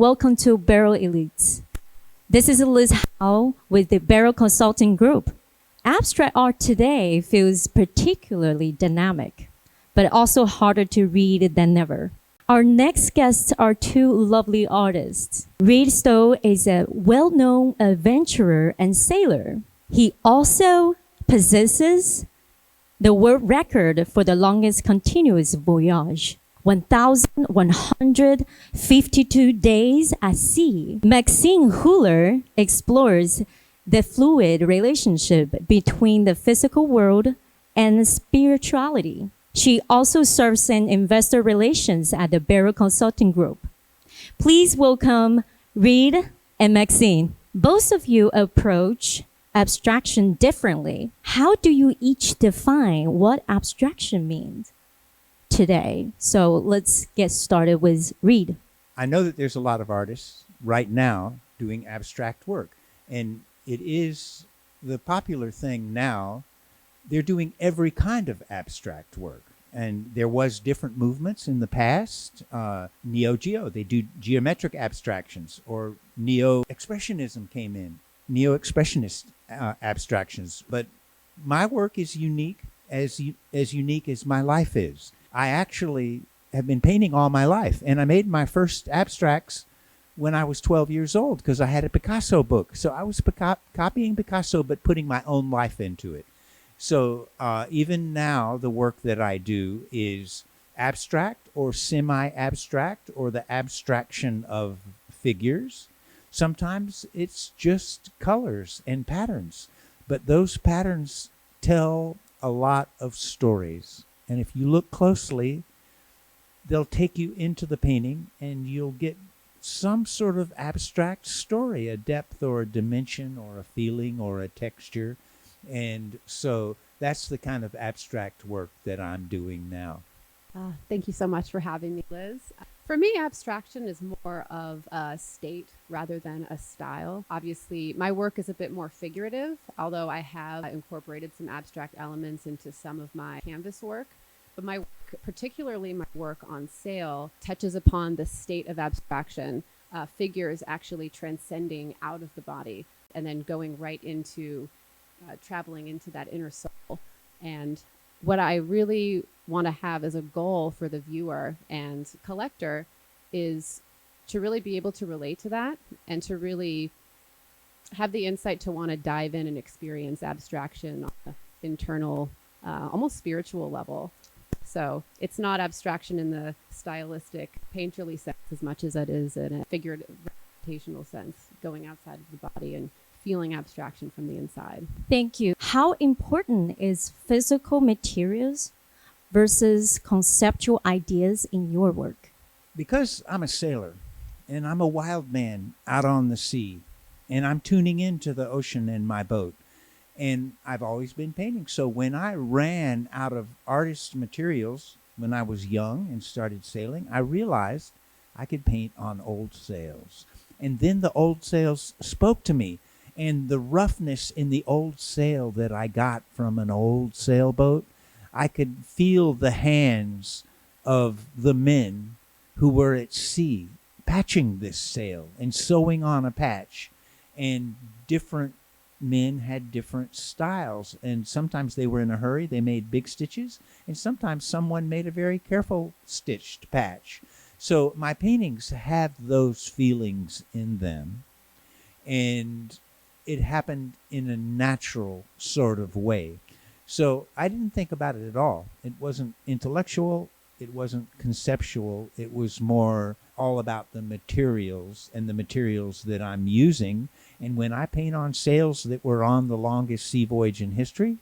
Welcome to BERYL Elites. This is Liz Howe with the BERYL Consulting Group. Abstract art today feels particularly dynamic, but also harder to read than ever. Our next guests are two lovely artists. Reid Stowe is a well-known adventurer and sailor. He also possesses the world record for the longest continuous voyage, 1,152 days at sea. Maxine Hoover explores the fluid relationship between the physical world and spirituality. She also serves in investor relations at the BERYL Consulting Group. Please welcome Reid and Maxine. Both of you approach abstraction differently. How do you each define what abstraction means today? So let's get started with Reid. I know that there's a lot of artists right now doing abstract work, and it is the popular thing now. They're doing every kind of abstract work. And there was different movements in the past. Neo-Geo, they do geometric abstractions, or Neo-Expressionism came in, Neo-Expressionist abstractions. But my work is unique, as unique as my life is. I actually have been painting all my life, and I made my first abstracts when I was 12 years old because I had a Picasso book. So I was copying Picasso, but putting my own life into it. So even now, the work that I do is abstract or semi-abstract, or the abstraction of figures. Sometimes it's just colors and patterns, but those patterns tell a lot of stories. And if you look closely, they'll take you into the painting and you'll get some sort of abstract story, a depth or a dimension or a feeling or a texture. And so that's the kind of abstract work that I'm doing now. Thank you so much for having me, Liz. For me, abstraction is more of a state rather than a style. Obviously, my work is a bit more figurative, although I have incorporated some abstract elements into some of my canvas work. But my work, particularly my work on sale, touches upon the state of abstraction, figures actually transcending out of the body and then going right into traveling into that inner soul. And what I really want to have as a goal for the viewer and collector is to really be able to relate to that and to really have the insight to want to dive in and experience abstraction on an internal, almost spiritual level. So it's not abstraction in the stylistic, painterly sense as much as it is in a figurative, representational sense, going outside of the body and feeling abstraction from the inside. Thank you. How important is physical materials versus conceptual ideas in your work? Because I'm a sailor and I'm a wild man out on the sea, and I'm tuning into the ocean in my boat, and I've always been painting. So when I ran out of artist materials when I was young and started sailing, I realized I could paint on old sails. And then the old sails spoke to me. And the roughness in the old sail that I got from an old sailboat, I could feel the hands of the men who were at sea patching this sail and sewing on a patch. And different men had different styles. And sometimes they were in a hurry. They made big stitches. And sometimes someone made a very careful stitched patch. So my paintings have those feelings in them. And it happened in a natural sort of way. So I didn't think about it at all. It wasn't intellectual. It wasn't conceptual. It was more all about the materials and the materials that I'm using. And when I paint on sails that were on the longest sea voyage in history,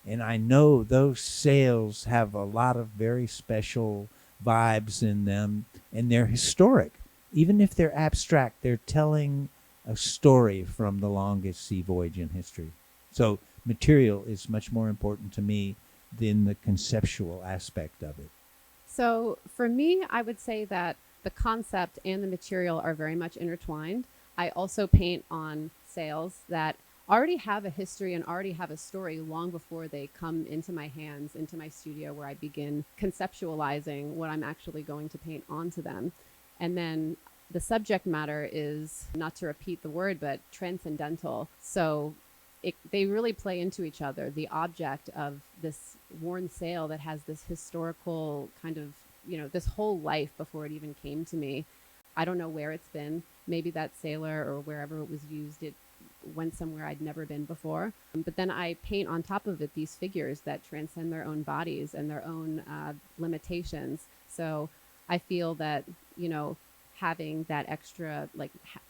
and I know those sails have a lot of very special vibes in them, and they're historic. Even if they're abstract, they're telling a story from the longest sea voyage in history. So material is much more important to me than the conceptual aspect of it. So for me, I would say that the concept and the material are very much intertwined. I also paint on sails that already have a history and already have a story long before they come into my hands, into my studio, where I begin conceptualizing what I'm actually going to paint onto them. And then The subject matter is, not to repeat the word, but transcendental. So they really play into each other. The object of this worn sail that has this historical kind of, this whole life before it even came to me. I don't know where it's been. Maybe that sailor or wherever it was used, it went somewhere I'd never been before. But then I paint on top of it these figures that transcend their own bodies and their own limitations. So I feel that, having that extra,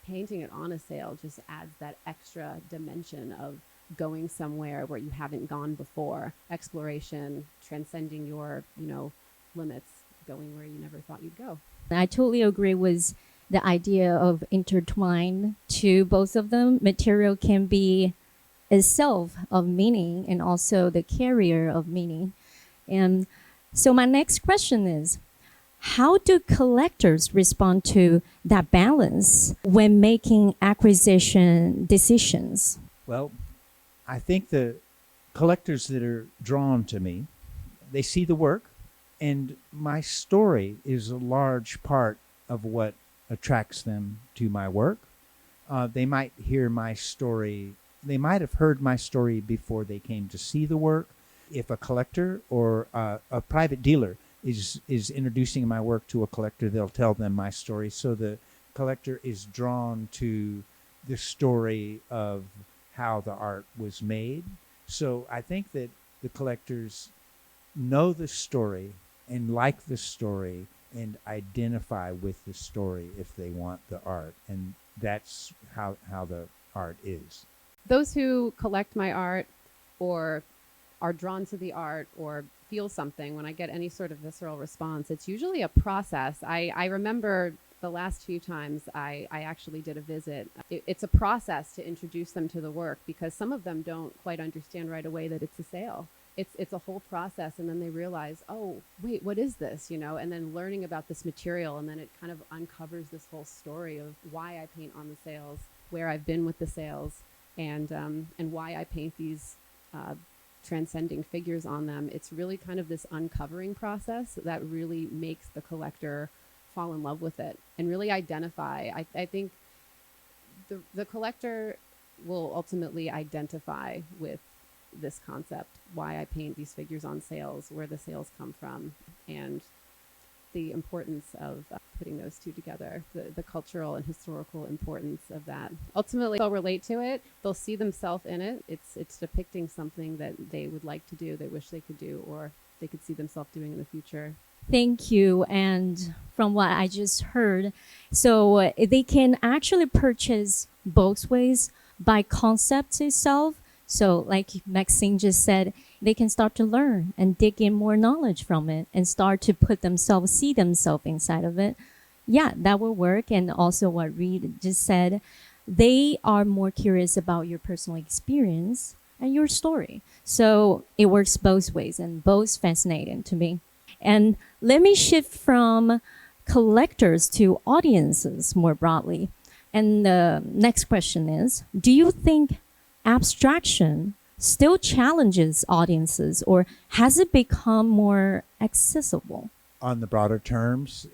painting it on a sail just adds that extra dimension of going somewhere where you haven't gone before. Exploration, transcending your, limits, going where you never thought you'd go. I totally agree with the idea of intertwined to both of them. Material can be itself of meaning and also the carrier of meaning. And so my next question is, how do collectors respond to that balance when making acquisition decisions? Well, I think the collectors that are drawn to me, they see the work, and my story is a large part of what attracts them to my work. They might hear my story. They might have heard my story before they came to see the work. If a collector or a private dealer is introducing my work to a collector, they'll tell them my story. So the collector is drawn to the story of how the art was made. So I think that the collectors know the story and like the story and identify with the story if they want the art. And that's how the art is. Those who collect my art or are drawn to the art or feel something, when I get any sort of visceral response, it's usually a process. I remember the last few times I actually did a visit. It's a process to introduce them to the work, because some of them don't quite understand right away that it's a sale. It's a whole process, and then they realize, oh, wait, what is this? And then learning about this material, and then it kind of uncovers this whole story of why I paint on the sales, where I've been with the sales, and why I paint these transcending figures on them. It's really kind of this uncovering process that really makes the collector fall in love with it and really identify. I think the collector will ultimately identify with this concept, why I paint these figures on sales, where the sales come from, and the importance of putting those two together, the cultural and historical importance of that. Ultimately, they'll relate to it. They'll see themselves in it. It's depicting something that they would like to do, they wish they could do, or they could see themselves doing in the future. Thank you. And from what I just heard, so they can actually purchase both ways by concept itself. So like Maxine just said, they can start to learn and dig in more knowledge from it and start to see themselves inside of it. Yeah, that will work. And also what Reid just said, they are more curious about your personal experience and your story. So it works both ways, and both fascinating to me. And let me shift from collectors to audiences more broadly. And the next question is, do you think abstraction still challenges audiences, or has it become more accessible? On the broader terms,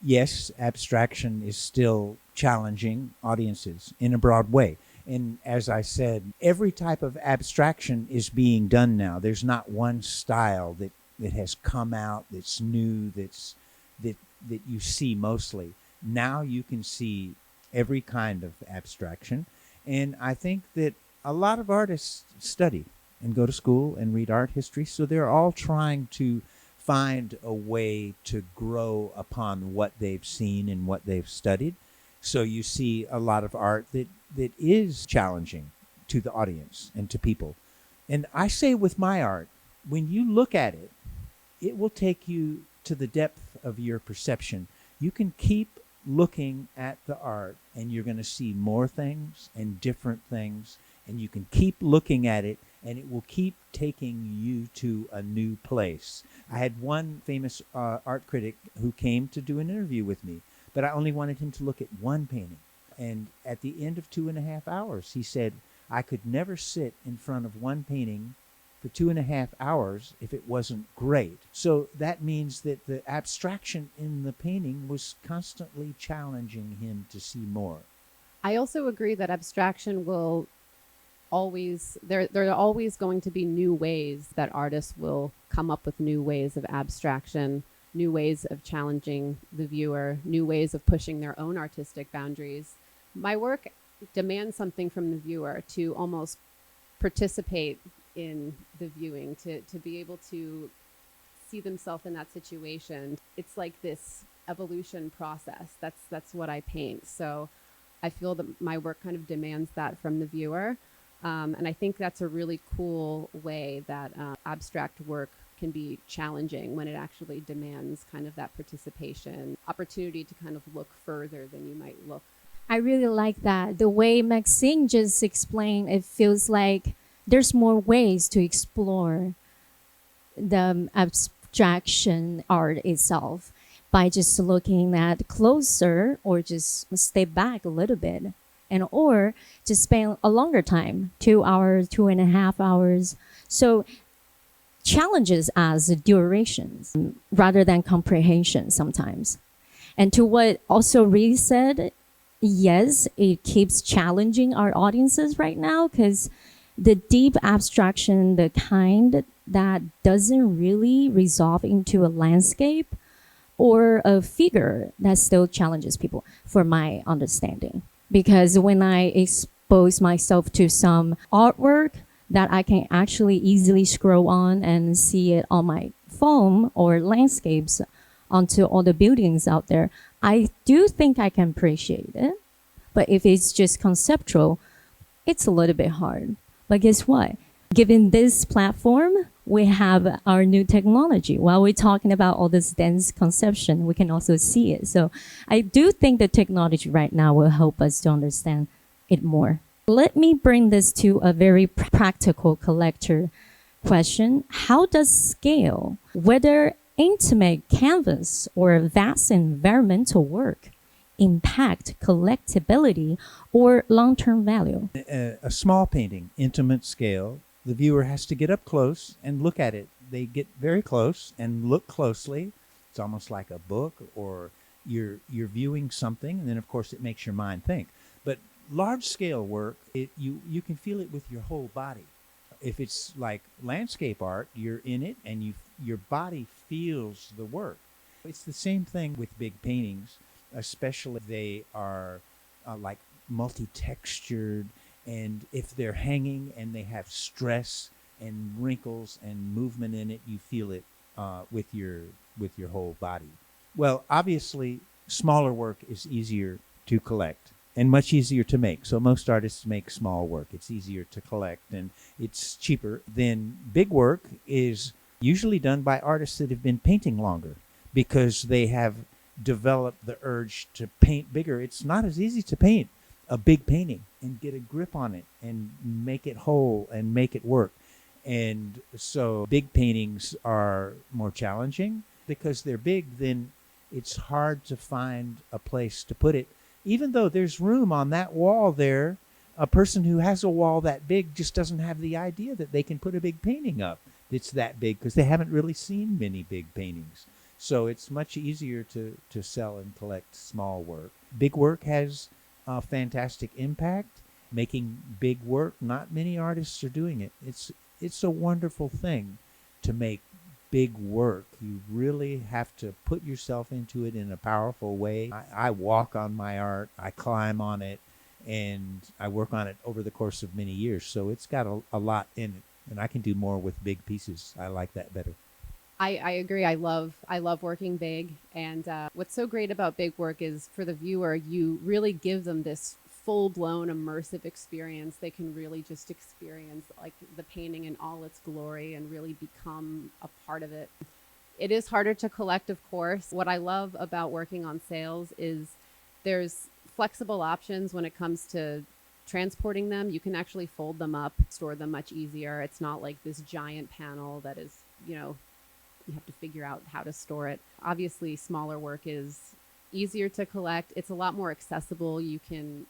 yes, abstraction is still challenging audiences in a broad way. And as I said, every type of abstraction is being done now. There's not one style that has come out that's new, that you see mostly. Now you can see every kind of abstraction. And I think that a lot of artists study and go to school and read art history, so they're all trying to find a way to grow upon what they've seen and what they've studied. So you see a lot of art that is challenging to the audience and to people. And I say with my art, when you look at it, it will take you to the depth of your perception. You can keep looking at the art and you're going to see more things and different things, and you can keep looking at it and it will keep taking you to a new place. I had one famous art critic who came to do an interview with me, but I only wanted him to look at one painting. And at the end of 2.5 hours, he said, I could never sit in front of one painting for for 2.5 hours if it wasn't great. So that means that the abstraction in the painting was constantly challenging him to see more. I also agree that abstraction will always, there are always going to be new ways that artists will come up with new ways of abstraction, new ways of challenging the viewer, new ways of pushing their own artistic boundaries. My work demands something from the viewer to almost participate in the viewing, to be able to see themselves in that situation. It's like this evolution process. That's what I paint. So I feel that my work kind of demands that from the viewer. And I think that's a really cool way that abstract work can be challenging, when it actually demands kind of that participation, opportunity to kind of look further than you might look. I really like that. The way Maxine just explained, it feels like there's more ways to explore the abstraction art itself by just looking at closer, or just step back a little bit, and or just spend a longer time, 2 hours, 2.5 hours. So challenges as durations rather than comprehension sometimes. And to what also Reid said, yes, it keeps challenging our audiences right now, because the deep abstraction, the kind that doesn't really resolve into a landscape or a figure, that still challenges people, for my understanding. Because when I expose myself to some artwork that I can actually easily scroll on and see it on my phone or landscapes onto all the buildings out there, I do think I can appreciate it. But if it's just conceptual, it's a little bit hard. But guess what? Given this platform, we have our new technology. While we're talking about all this dense conception, we can also see it. So I do think the technology right now will help us to understand it more. Let me bring this to a very practical collector question. How does scale, whether intimate canvas or vast environmental work, impact collectibility or long-term value? A small painting, intimate scale, the viewer has to get up close and look at it. They get very close and look closely. It's almost like a book, or you're viewing something, and then of course it makes your mind think. But large scale work, you can feel it with your whole body. If it's like landscape art, you're in it and your body feels the work. It's the same thing with big paintings, especially if they are like multi-textured, and if they're hanging and they have stress and wrinkles and movement in it, you feel it with your whole body. Well, obviously, smaller work is easier to collect and much easier to make. So most artists make small work. It's easier to collect and it's cheaper. Then big work is usually done by artists that have been painting longer, because they have developed the urge to paint bigger. It's not as easy to paint a big painting and get a grip on it and make it whole and make it work. And so big paintings are more challenging because they're big. Then it's hard to find a place to put it. Even though there's room on that wall there, a person who has a wall that big just doesn't have the idea that they can put a big painting up that's that big, because they haven't really seen many big paintings. So it's much easier to sell and collect small work. Big work has a fantastic impact. Making big work, not many artists are doing it. It's a wonderful thing to make big work. You really have to put yourself into it in a powerful way. I walk on my art, I climb on it, and I work on it over the course of many years. So it's got a lot in it, and I can do more with big pieces. I like that better. I agree. I love working big. And what's so great about big work is, for the viewer, you really give them this full-blown immersive experience. They can really just experience like the painting in all its glory and really become a part of it. It is harder to collect, of course. What I love about working on sales is there's flexible options when it comes to transporting them. You can actually fold them up, store them much easier. It's not like this giant panel that is, you have to figure out how to store it. Obviously, smaller work is easier to collect. It's a lot more accessible. You can,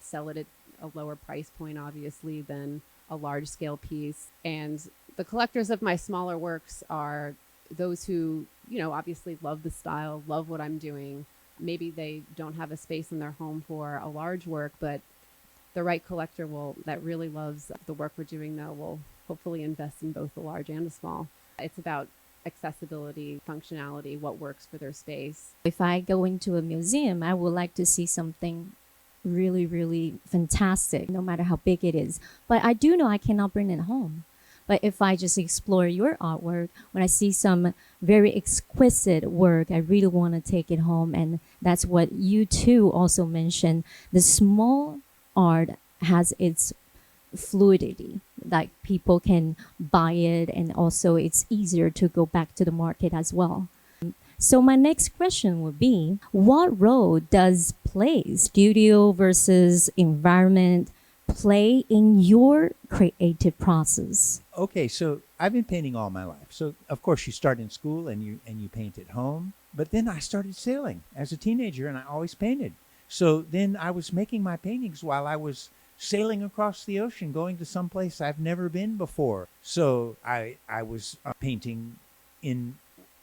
sell it at a lower price point, obviously, than a large scale piece. And The collectors of my smaller works are those who, obviously love the style, love what I'm doing. Maybe they don't have a space in their home for a large work, but the right collector that really loves the work we're doing now will hopefully invest in both the large and the small. It's about accessibility, functionality, what works for their space. If I go into a museum, I would like to see something really, really fantastic, no matter how big it is. But I do know I cannot bring it home. But if I just explore your artwork, when I see some very exquisite work, I really want to take it home. And that's what you too also mentioned. The small art has its fluidity, like people can buy it, and also it's easier to go back to the market as well. So my next question would be, what role does place, studio versus environment, play in your creative process? Okay, so I've been painting all my life. So of course you start in school and you paint at home. But then I started sailing as a teenager, and I always painted. So then I was making my paintings while I was sailing across the ocean, going to some place I've never been before. So I was painting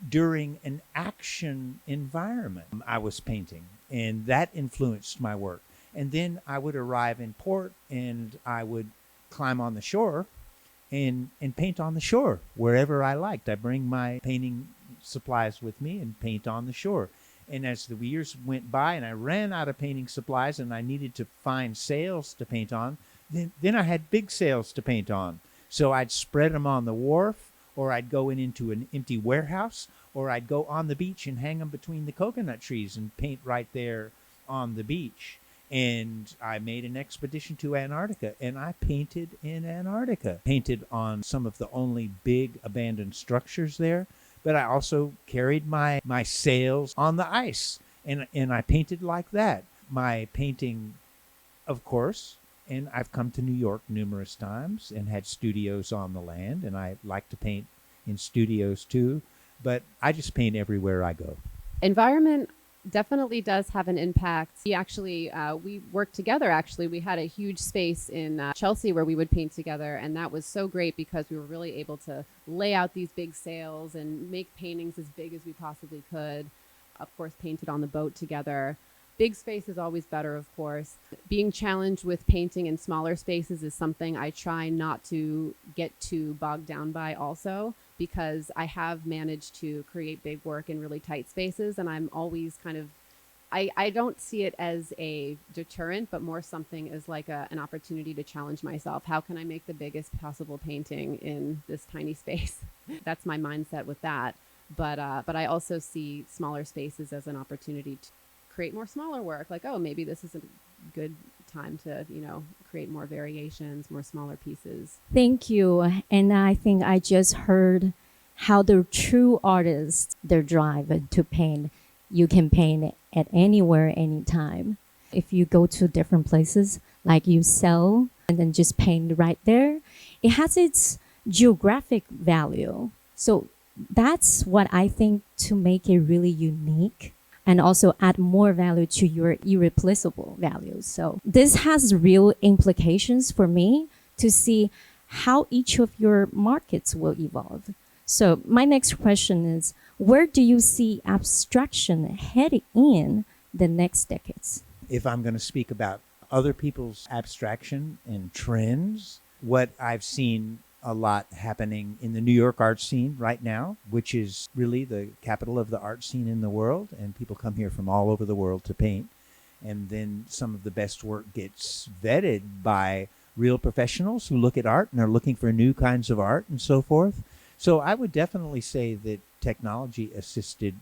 during an action environment. I was painting, and that influenced my work. And then I would arrive in port, and I would climb on the shore and paint on the shore wherever I liked. I bring my painting supplies with me and paint on the shore. And as the years went by and I ran out of painting supplies and I needed to find sails to paint on, then I had big sails to paint on. So I'd spread them on the wharf, or I'd go into an empty warehouse, or I'd go on the beach and hang them between the coconut trees and paint right there on the beach. And I made an expedition to Antarctica, and I painted in Antarctica. Painted on some of the only big abandoned structures there. But I also carried my sails on the ice, and I painted like that. My painting, of course, and I've come to New York numerous times and had studios on the land, and I like to paint in studios too, but I just paint everywhere I go. Environment definitely does have an impact. We worked together, actually. We had a huge space in Chelsea where we would paint together, and that was so great because we were really able to lay out these big sails and make paintings as big as we possibly could. Of course, painted on the boat together. Big space is always better, of course. Being challenged with painting in smaller spaces is something I try not to get too bogged down by also, because I have managed to create big work in really tight spaces, and I'm always I don't see it as a deterrent, but more something as like an opportunity to challenge myself. How can I make the biggest possible painting in this tiny space? That's my mindset with that. But I also see smaller spaces as an opportunity to create more smaller work. Like, oh, maybe this is a good time to, create more variations, more smaller pieces. Thank you. And I think I just heard how the true artists, their drive to paint. You can paint at anywhere, anytime. If you go to different places, like you sell and then just paint right there, it has its geographic value. So that's what I think to make it really unique, and also add more value to your irreplaceable values. So this has real implications for me to see how each of your markets will evolve. So my next question is, where do you see abstraction heading in the next decades? If I'm going to speak about other people's abstraction and trends, what I've seen a lot happening in the New York art scene right now, which is really the capital of the art scene in the world, and people come here from all over the world to paint. And then some of the best work gets vetted by real professionals who look at art and are looking for new kinds of art and so forth. So I would definitely say that technology-assisted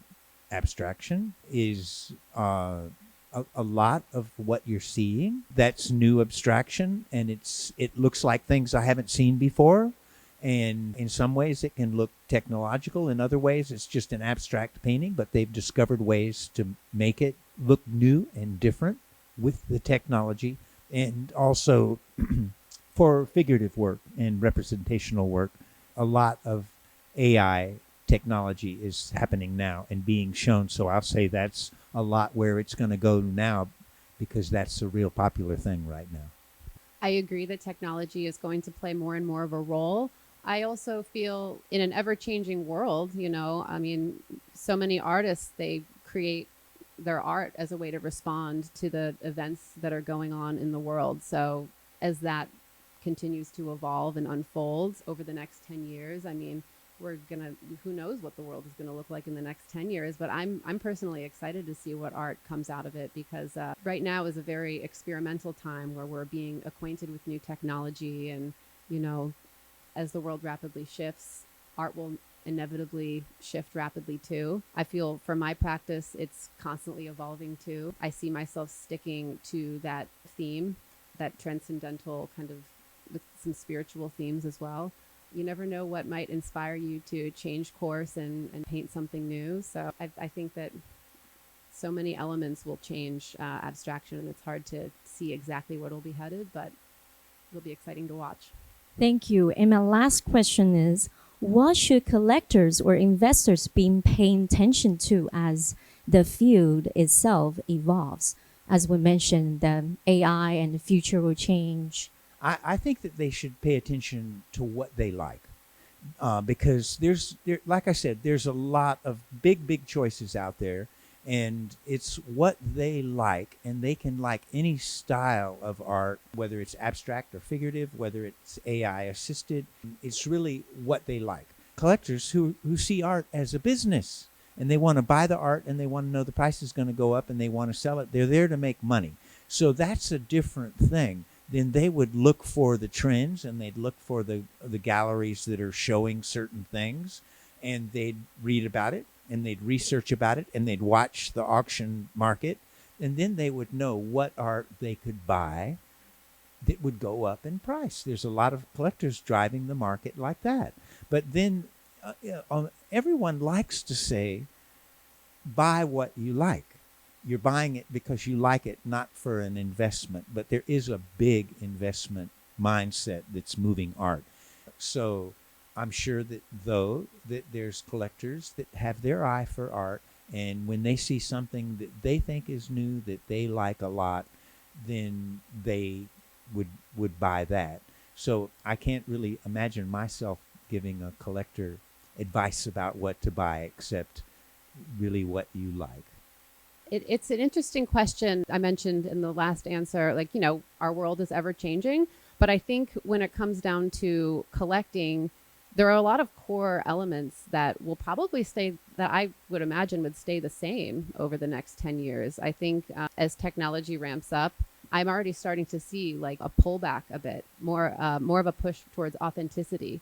abstraction is a lot of what you're seeing. That's new abstraction, and it looks like things I haven't seen before. And in some ways it can look technological. In other ways it's just an abstract painting, but they've discovered ways to make it look new and different with the technology. And also for figurative work and representational work, a lot of AI technology is happening now and being shown. So I'll say that's a lot where it's going to go now, because that's a real popular thing right now. I agree that technology is going to play more and more of a role. I also feel in an ever-changing world, I mean, so many artists, they create their art as a way to respond to the events that are going on in the world. So as that continues to evolve and unfold over the next 10 years, I mean, who knows what the world is going to look like in the next 10 years, but I'm personally excited to see what art comes out of it, because right now is a very experimental time where we're being acquainted with new technology, and, as the world rapidly shifts, art will inevitably shift rapidly too. I feel for my practice, it's constantly evolving too. I see myself sticking to that theme, that transcendental kind of, with some spiritual themes as well. You never know what might inspire you to change course and paint something new. So I think that so many elements will change abstraction, and it's hard to see exactly where it'll be headed, but it'll be exciting to watch. Thank you. And my last question is, what should collectors or investors be paying attention to as the field itself evolves? As we mentioned, the AI and the future will change. I think that they should pay attention to what they like, because like I said, there's a lot of big choices out there, and it's what they like, and they can like any style of art, whether it's abstract or figurative, whether it's AI assisted. It's really what they like. Collectors who see art as a business, and they want to buy the art, and they want to know the price is going to go up, and they want to sell it. They're there to make money. So that's a different thing. Then they would look for the trends, and they'd look for the galleries that are showing certain things, and they'd read about it, and they'd research about it, and they'd watch the auction market, and then they would know what art they could buy that would go up in price. There's a lot of collectors driving the market like that. But then everyone likes to say, buy what you like. You're buying it because you like it, not for an investment. But there is a big investment mindset that's moving art. So I'm sure that there's collectors that have their eye for art, and when they see something that they think is new, that they like a lot, then they would buy that. So I can't really imagine myself giving a collector advice about what to buy, except really what you like. It's an interesting question. I mentioned in the last answer, our world is ever changing, but I think when it comes down to collecting, there are a lot of core elements that will probably that I would imagine would stay the same over the next 10 years. I think as technology ramps up, I'm already starting to see a pullback a bit, more of a push towards authenticity.